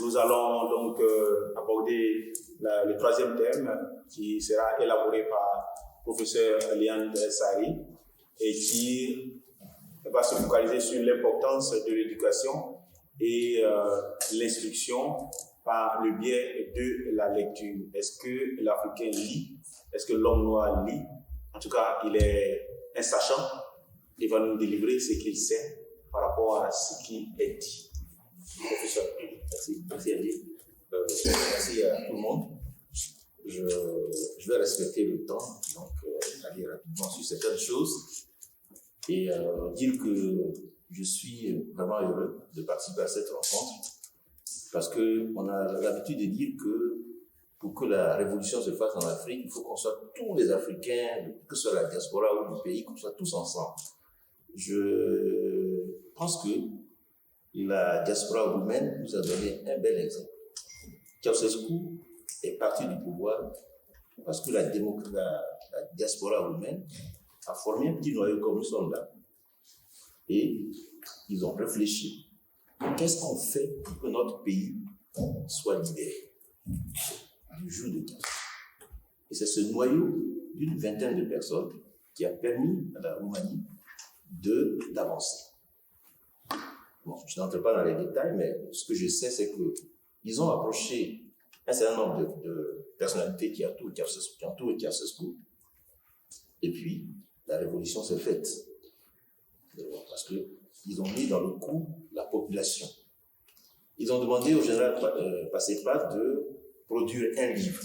Nous allons donc aborder le troisième thème qui sera élaboré par professeur Liane Sari et qui va se focaliser sur l'importance de l'éducation et l'instruction par le biais de la lecture. Est-ce que l'Africain lit? Est-ce que l'homme noir lit? En tout cas, il est un sachant. Il va nous délivrer ce qu'il sait par rapport à ce qui est dit. Professeur, merci. Merci Andy. Merci à tout le monde. Je vais respecter le temps, donc aller rapidement sur certaines choses et dire que je suis vraiment heureux de participer à cette rencontre parce qu'on a l'habitude de dire que pour que la révolution se fasse en Afrique, il faut qu'on soit tous les Africains, que ce soit la diaspora ou le pays, qu'on soit tous ensemble. Je pense que la diaspora roumaine nous a donné un bel exemple. Ceausescu est parti du pouvoir parce que la diaspora roumaine a formé un petit noyau comme nous sommes là. Et ils ont réfléchi. Qu'est-ce qu'on fait pour que notre pays soit libéré du joug de guerre? Et c'est ce noyau d'une vingtaine de personnes qui a permis à la Roumanie d'avancer. Bon, je n'entre pas dans les détails, mais ce que je sais, c'est qu'ils ont approché un certain nombre de personnalités qui entourent Ceausescu, et puis la révolution s'est faite. Parce qu'ils ont mis dans le coup la population. Ils ont demandé au général Passepa de produire un livre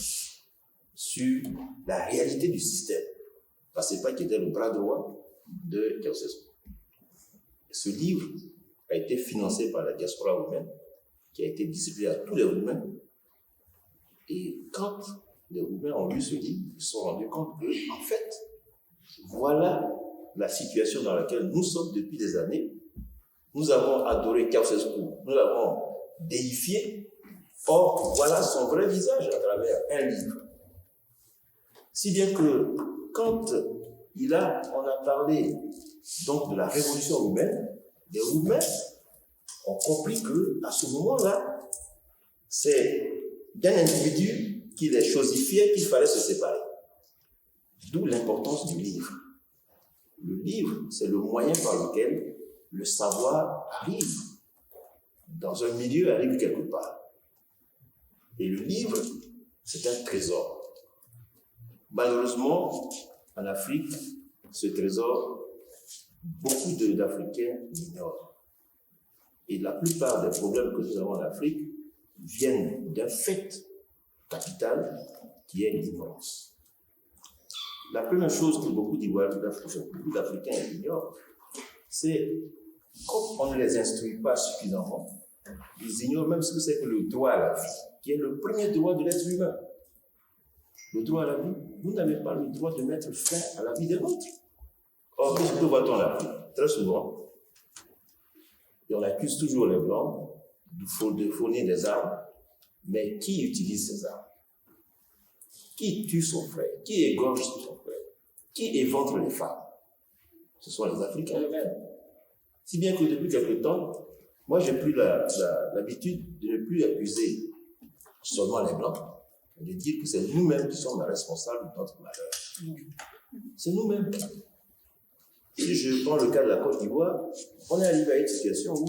sur la réalité du système. Passepa qui était le bras droit de Ceausescu. Ce livre a été financé par la diaspora roumaine, qui a été distribué à tous les Roumains. Et quand les Roumains ont lu ce livre, ils se sont rendus compte que, en fait, voilà la situation dans laquelle nous sommes depuis des années. Nous avons adoré Ceausescu, nous l'avons déifié. Or, voilà son vrai visage à travers un livre. Si bien que, quand on a parlé donc de la révolution roumaine, les Roumains ont compris qu'à ce moment-là, c'est d'un individu qui les chosifiait qu'il fallait se séparer. D'où l'importance du livre. Le livre, c'est le moyen par lequel le savoir arrive dans un milieu, arrive quelque part. Et le livre, c'est un trésor. Malheureusement, en Afrique, ce trésor, beaucoup d'Africains l'ignorent. Et la plupart des problèmes que nous avons en Afrique viennent d'un fait capital qui est l'ignorance. La première chose que beaucoup d'Africains ignorent, c'est comme on ne les instruit pas suffisamment, ils ignorent même ce que c'est que le droit à la vie, qui est le premier droit de l'être humain. Le droit à la vie, vous n'avez pas le droit de mettre fin à la vie des autres. Or, que voit-on en Afrique? Très souvent, et on accuse toujours les Blancs de fournir des armes, mais qui utilise ces armes? Qui tue son frère? Qui égorge son frère? Qui éventre les femmes? Ce sont les Africains eux-mêmes. Si bien que depuis quelque temps, moi j'ai pris l'habitude de ne plus accuser seulement les Blancs, mais de dire que c'est nous-mêmes qui sommes responsables de notre malheur. C'est nous-mêmes. Si je prends le cas de la Côte d'Ivoire, on est arrivé à une situation où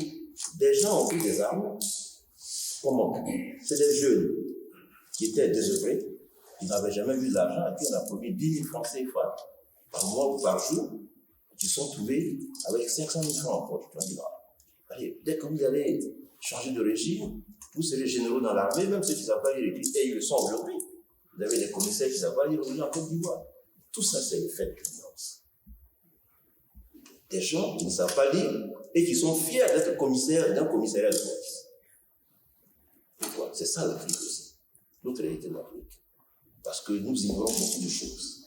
des gens ont pris des armes. Comment? C'est des jeunes qui étaient désœuvrés, qui n'avaient jamais vu de l'argent, à qui on a promis 10 000 francs CFA par mois ou par jour, qui se sont trouvés avec 500 000 francs en poche. On dit, allez, dès que vous allez changer de régime, vous serez généraux dans l'armée, même ceux qui ne savent pas lire et écrire, et ils le sont aujourd'hui. Vous avez des commissaires qui ne savent pas lire aujourd'hui en Côte d'Ivoire. Tout ça, c'est le fait de l'ignorance. Des gens qui ne savent pas lire et qui sont fiers d'être commissaires d'un commissariat de police. C'est ça l'Afrique aussi, notre réalité de l'Afrique. Parce que nous ignorons beaucoup de choses.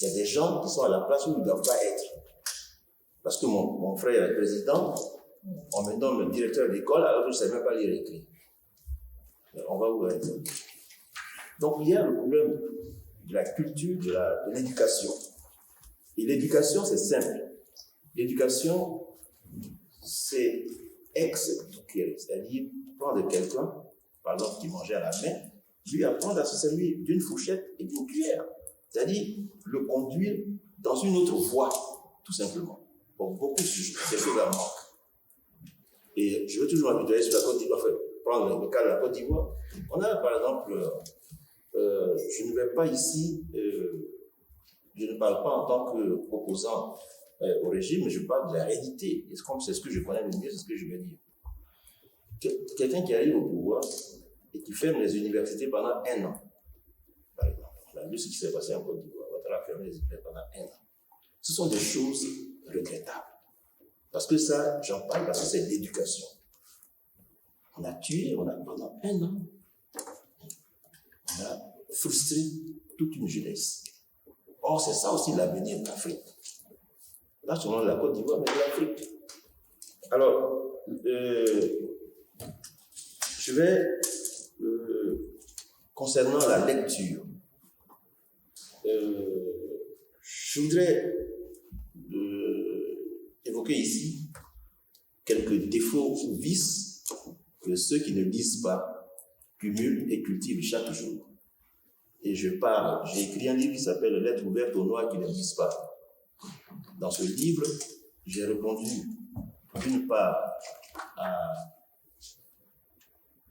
Il y a des gens qui sont à la place où ils ne doivent pas être. Parce que mon frère est président, on me donne le directeur d'école alors que je ne sais même pas lire et écrire. On va où être? Donc il y a le problème de la culture, de l'éducation. Et l'éducation, c'est simple. L'éducation, c'est ex-educere, c'est-à-dire prendre quelqu'un, par exemple, qui mangeait à la main, lui apprendre à se servir d'une fourchette et d'une cuillère. C'est-à-dire le conduire dans une autre voie, tout simplement. Pour beaucoup de ces choses-là manquent. Et je veux toujours m'habituer sur la Côte d'Ivoire, enfin, prendre le cas de la Côte d'Ivoire. On a, par exemple, je ne vais pas ici, je ne parle pas en tant qu'opposant au régime, mais je parle de la réalité. Et comme c'est ce que je connais le mieux, c'est ce que je vais dire. Quelqu'un qui arrive au pouvoir et qui ferme les universités pendant 1 an, par exemple. On a vu ce qui s'est passé en Côte d'Ivoire. On a fermé les universités pendant 1 an. Ce sont des choses regrettables. Parce que ça, j'en parle parce que c'est l'éducation. On a tué, pendant 1 an, on a frustré toute une jeunesse. Or, c'est ça aussi l'avenir de l'Afrique. Pas seulement de la Côte d'Ivoire, mais de l'Afrique. Alors, je vais, concernant la lecture, je voudrais évoquer ici quelques défauts ou vices que ceux qui ne lisent pas cumulent et cultivent chaque jour. Et j'ai écrit un livre qui s'appelle « Lettres ouvertes aux Noirs qui ne lisent pas ». Dans ce livre, j'ai répondu d'une part à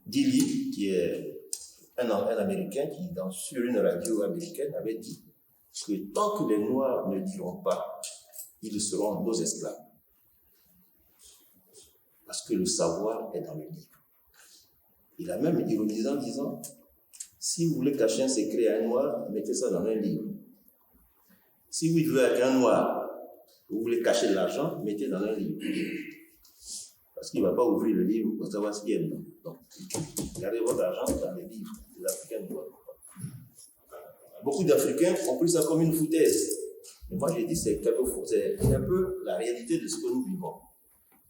Dilly, qui est un Américain qui, sur une radio américaine, avait dit que tant que les Noirs ne liront pas, ils seront nos esclaves. Parce que le savoir est dans le livre. Il a même ironisé en disant, si vous voulez cacher un secret à un Noir, mettez ça dans un livre. Si vous voulez un Noir, vous voulez cacher de l'argent, mettez dans un livre. Parce qu'il ne va pas ouvrir le livre pour savoir ce qu'il y a dedans. Donc, gardez votre argent dans les livres. Les Africains ne doivent pas. Beaucoup d'Africains ont pris ça comme une foutaise. Mais moi, j'ai dit c'est un peu la réalité de ce que nous vivons.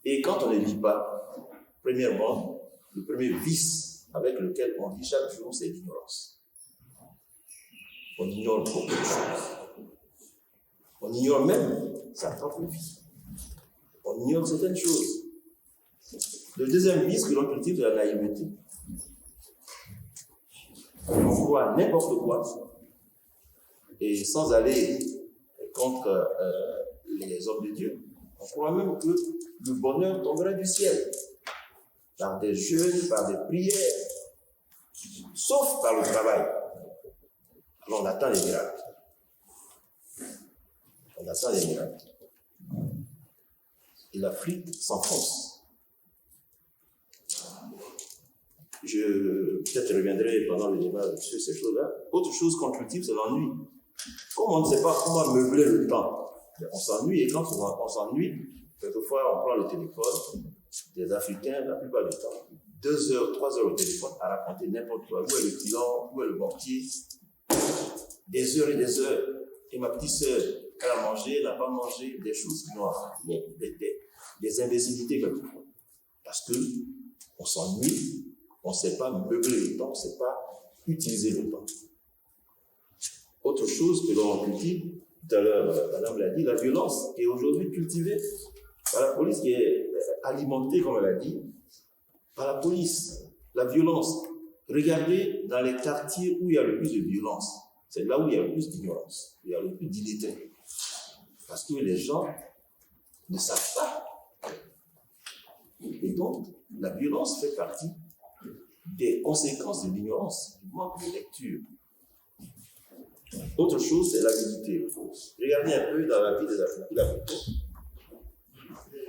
Et quand on ne lit pas, premièrement, le premier vice avec lequel on vit chaque jour, c'est l'ignorance. On ignore beaucoup de choses. On ignore même sa propre vie. On ignore certaines choses. Le deuxième vice que l'on cultive, c'est la naïveté. On croit n'importe quoi et sans aller contre les hommes de Dieu, on croit même que le bonheur tomberait du ciel par des jeûnes, par des prières, sauf par le travail. Alors on attend les miracles. On attend les miracles. Et l'Afrique s'enfonce. Peut-être reviendrai pendant le débat sur ces choses-là. Autre chose qu'on cultive, c'est l'ennui. Comme on ne sait pas comment meubler le temps, on s'ennuie, et quand on s'ennuie, quelquefois on prend le téléphone, des Africains, la plupart du temps, 2 heures, 3 heures au téléphone à raconter n'importe quoi. Où est le pilon, où est le mortier? Des heures et des heures. Et ma petite sœur, elle a mangé, elle n'a pas mangé, des choses qui n'ont rien, des imbécilités quelquefois. Parce qu'on s'ennuie, on ne sait pas meubler le temps, on ne sait pas utiliser le temps. Autre chose que l'on cultive, tout à l'heure, madame l'a dit, la violence qui est aujourd'hui cultivée par la police, qui est alimentée, comme elle a dit, par la police. La violence. Regardez dans les quartiers où il y a le plus de violence. C'est là où il y a le plus d'ignorance, où il y a le plus d'illettrés. Parce que les gens ne savent pas. Et donc, la violence fait partie des conséquences de l'ignorance, du manque de lecture. Autre chose, c'est l'avidité. Regardez un peu dans la vie des Africains.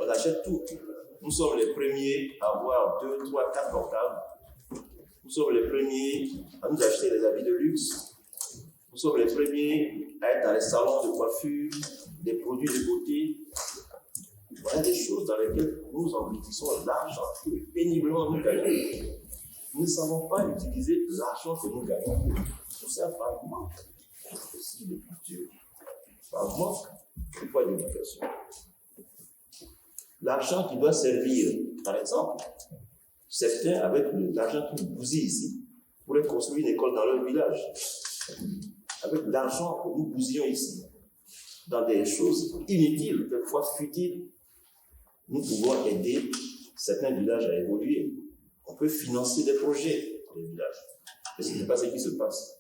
On achète tout. Nous sommes les premiers à avoir 2, 3, 4 portables. Nous sommes les premiers à nous acheter des habits de luxe. Nous sommes les premiers à être dans les salons de coiffure, des produits de beauté. Voilà des choses dans lesquelles nous engloutissons l'argent que péniblement nous gagnons. Nous ne savons pas utiliser l'argent que nous gagnons. Tout ça par manque aussi de culture, par manque de d'éducation. L'argent qui doit servir, par exemple, certains, avec l'argent qu'ils bousillent ici, pourraient construire une école dans leur village. Avec l'argent que nous bousillons ici, dans des choses inutiles, quelquefois futiles, nous pouvons aider certains villages à évoluer. On peut financer des projets dans les villages. Mais ce n'est pas ce qui se passe.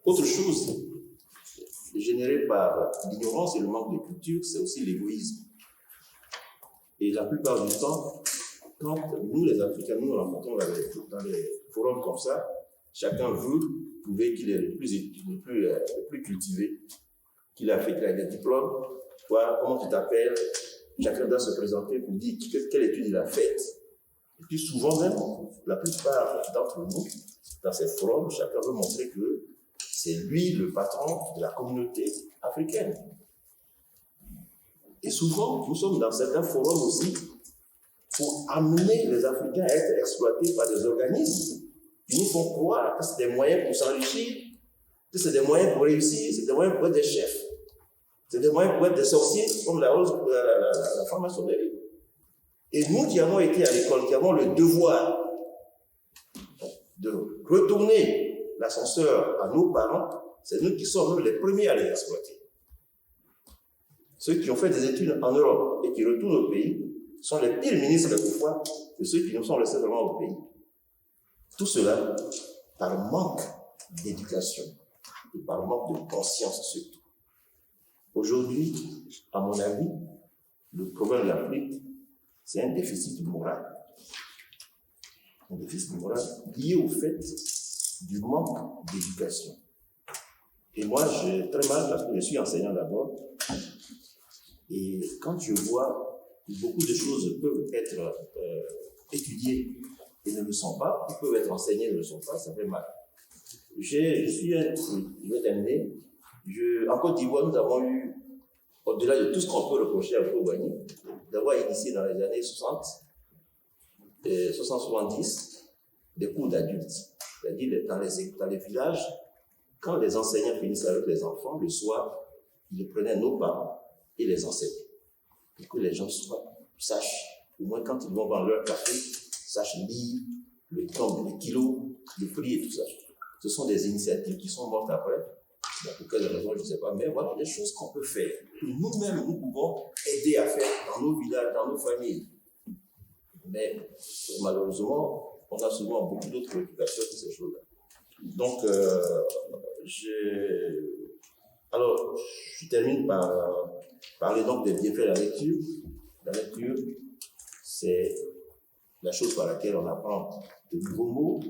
Autre chose générée par l'ignorance et le manque de culture, c'est aussi l'égoïsme. Et la plupart du temps, quand nous, les Africains, nous rencontrons dans les forums comme ça, chacun veut prouver qu'il est le plus cultivé, qu'il a des diplômes. Voilà, comment tu t'appelles? Chacun doit se présenter pour dire quelle étude il a faite. Et puis souvent même, la plupart d'entre nous, dans ces forums, chacun veut montrer que c'est lui le patron de la communauté africaine. Et souvent, nous sommes dans certains forums aussi pour amener les Africains à être exploités par des organismes qui nous font croire que c'est des moyens pour s'enrichir, que c'est des moyens pour réussir, c'est des moyens pour être des chefs, c'est des moyens pour être des sorciers, comme la franc-maçonnerie. Et nous qui avons été à l'école, qui avons le devoir de retourner l'ascenseur à nos parents, c'est nous qui sommes les premiers à les exploiter. Ceux qui ont fait des études en Europe et qui retournent au pays sont les pires ministres quelquefois que ceux qui nous sont restés vraiment au pays. Tout cela par manque d'éducation et par manque de conscience surtout. Aujourd'hui, à mon avis, le problème de l'Afrique, c'est un déficit moral. Un déficit moral lié au fait du manque d'éducation. Et moi, j'ai très mal parce que je suis enseignant d'abord. Et quand je vois que beaucoup de choses peuvent être étudiées et ne le sont pas, ou peuvent être enseignées et ne le sont pas, ça fait mal. Je vais terminer. En Côte d'Ivoire, nous avons eu, au-delà de tout ce qu'on peut reprocher à Kourouani, d'avoir initié dans les années 60 et 70 des cours d'adultes. C'est-à-dire dans les villages, quand les enseignants finissaient avec les enfants, le soir, ils prenaient nos parents et les enseignaient. Et que les gens sachent, au moins quand ils vont vendre leur café, sachent lire le temps, les kilos, le prix et tout ça. Ce sont des initiatives qui sont mortes après. Pour quelle raison, je ne sais pas. Mais voilà des choses qu'on peut faire. Que nous-mêmes, nous pouvons aider à faire dans nos villages, dans nos familles. Mais malheureusement, on a souvent beaucoup d'autres préoccupations que ces choses-là. Donc, alors, je termine par parler donc des bienfaits de la lecture. La lecture, c'est la chose par laquelle on apprend de nouveaux mots,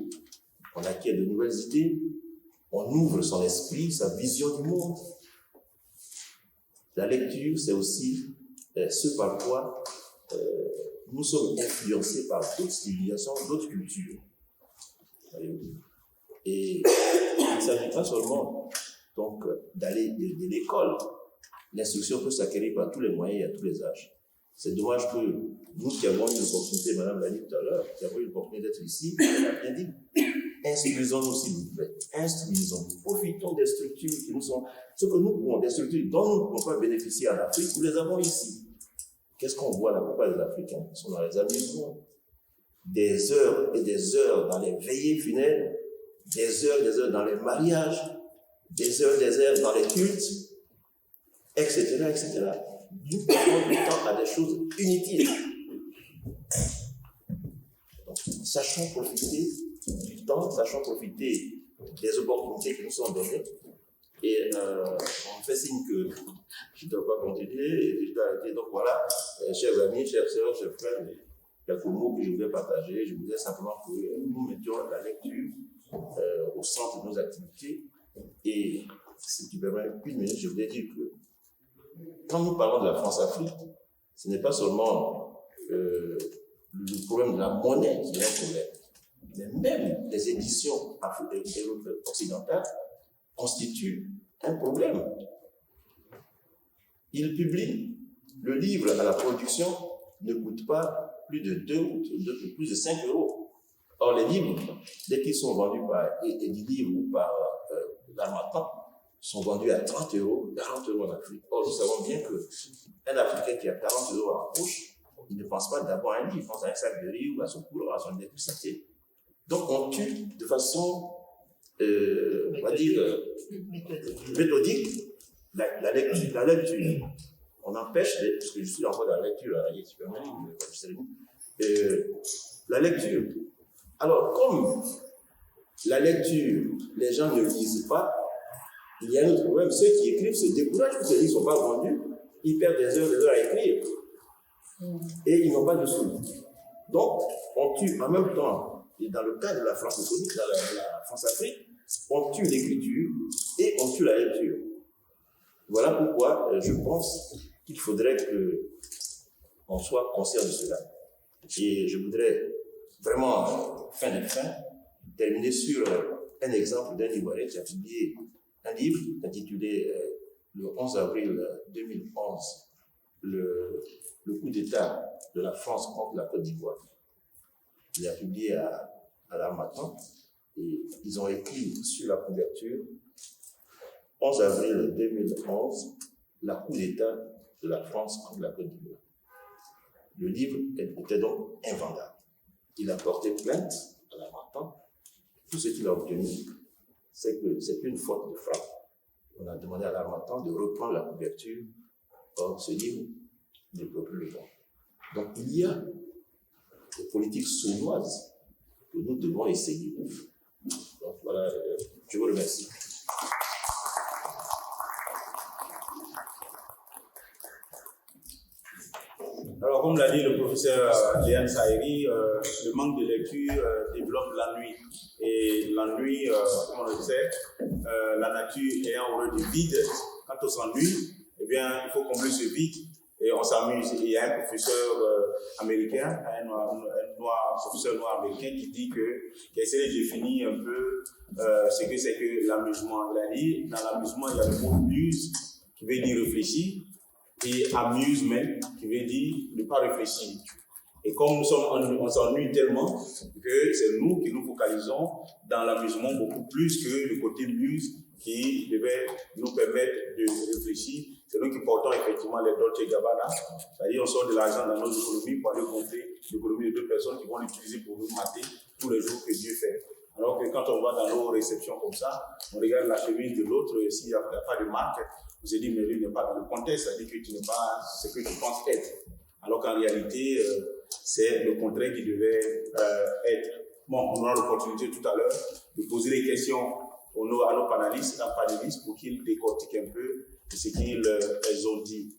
on acquiert de nouvelles idées, on ouvre son esprit, sa vision du monde. La lecture, c'est aussi ce par quoi nous sommes influencés par d'autres civilisations, d'autres cultures. Et il ne s'agit pas seulement donc d'aller de l'école. L'instruction peut s'acquérir par tous les moyens et à tous les âges. C'est dommage que nous qui avons eu l'opportunité, madame l'a dit tout à l'heure, qui avons eu l'opportunité d'être ici, elle a bien dit, instruisons-nous s'il vous plaît, instruisons-nous, profitons des structures qui nous sont, ce que nous pouvons, des structures dont nous ne pouvons pas bénéficier en Afrique, nous les avons ici. Qu'est-ce qu'on voit la plupart des Africains? Ils sont dans les amusements, des heures et des heures dans les veillées funèbres, des heures dans les mariages, des heures dans les cultes, etc., etc. Nous perdons du temps à des choses inutiles. Donc, sachons profiter du temps, sachons profiter des opportunités qui nous sont données. Et on me fait signe que je ne dois pas continuer et je dois arrêter. Donc voilà, chers amis, chers sœurs, chers frères, quelques mots que je voulais partager. Je voulais simplement que nous mettions la lecture au centre de nos activités. Et si tu permets une minute, je voulais dire que quand nous parlons de la France-Afrique, ce n'est pas seulement le problème de la monnaie qui est un problème, mais même les éditions occidentales constituent un problème. Ils publient le livre à la production ne coûte pas plus de plus de 5 euros. Or, les livres, dès qu'ils sont vendus par Edilivre ou par L'Harmattan, sont vendus à 30 euros, 40 euros en Afrique. Or, nous savons bien qu'un Africain qui a 40 euros en poche, il ne pense pas d'abord à un livre, il pense à un sac de riz ou à son couleur, à son électricité. Donc, on tue de façon, on va dire, méthodique la lecture. On empêche, parce que je suis encore dans la lecture, La lecture. Alors, comme la lecture, les gens ne lisent pas, il y a un autre problème. Ceux qui écrivent se découragent parce qu'ils ne sont pas vendus. Ils perdent des heures à écrire. Et ils n'ont pas de sous. Donc, on tue en même temps, et dans le cas de la francophonie, dans la France-Afrique, on tue l'écriture et on tue la lecture. Voilà pourquoi je pense qu'il faudrait qu'on soit conscient de cela. Et je voudrais vraiment, fin de fin, terminer sur un exemple d'un Ivoirien qui a publié un livre intitulé le 11 avril 2011, le coup d'État de la France contre la Côte d'Ivoire. Il a publié à l'Harmattan et ils ont écrit sur la couverture 11 avril 2011, la coup d'État de la France contre la Côte d'Ivoire. Le livre était donc invendable. Il a porté plainte à l'Harmattan. Tout ce qu'il a obtenu, c'est que c'est une faute de frappe. On a demandé à l'Harmattan de reprendre la couverture. Or, ce livre ne peut plus le voir. Donc, il y a des politiques sournoises que nous devons essayer. Donc, voilà, je vous remercie. Alors, comme l'a dit le professeur Léane Saïri, le manque de lecture développe l'ennui. Et l'ennui, comme on le sait, la nature ayant horreur du vide, quand on s'ennuie, eh bien, il faut combler ce vide et on s'amuse. Et il y a un professeur américain, un professeur noir américain qui essaie de définir un peu ce que c'est que l'amusement. Il a dit, dans l'amusement, il y a le mot muse, qui veut dire réfléchir, et amusement, qui veut dire ne pas réfléchir. Et comme on s'ennuie tellement que c'est nous qui nous focalisons dans l'amusement beaucoup plus que le côté muse qui devait nous permettre de réfléchir. C'est nous qui portons effectivement les Dolce Gabbana, c'est-à-dire on sort de l'argent dans nos économies pour aller compter l'économie de deux personnes qui vont l'utiliser pour nous mater tous les jours que Dieu fait. Alors que quand on va dans nos réceptions comme ça, on regarde la chemise de l'autre, s'il n'y a pas de marque, on se dit mais lui n'est pas dans le contexte, c'est-à-dire que tu n'es pas ce que tu penses être. Alors qu'en réalité, c'est le contraire qui devait être. Bon, on aura l'opportunité tout à l'heure de poser des questions à nos panélistes pour qu'ils décortiquent un peu ce qu'ils ont dit.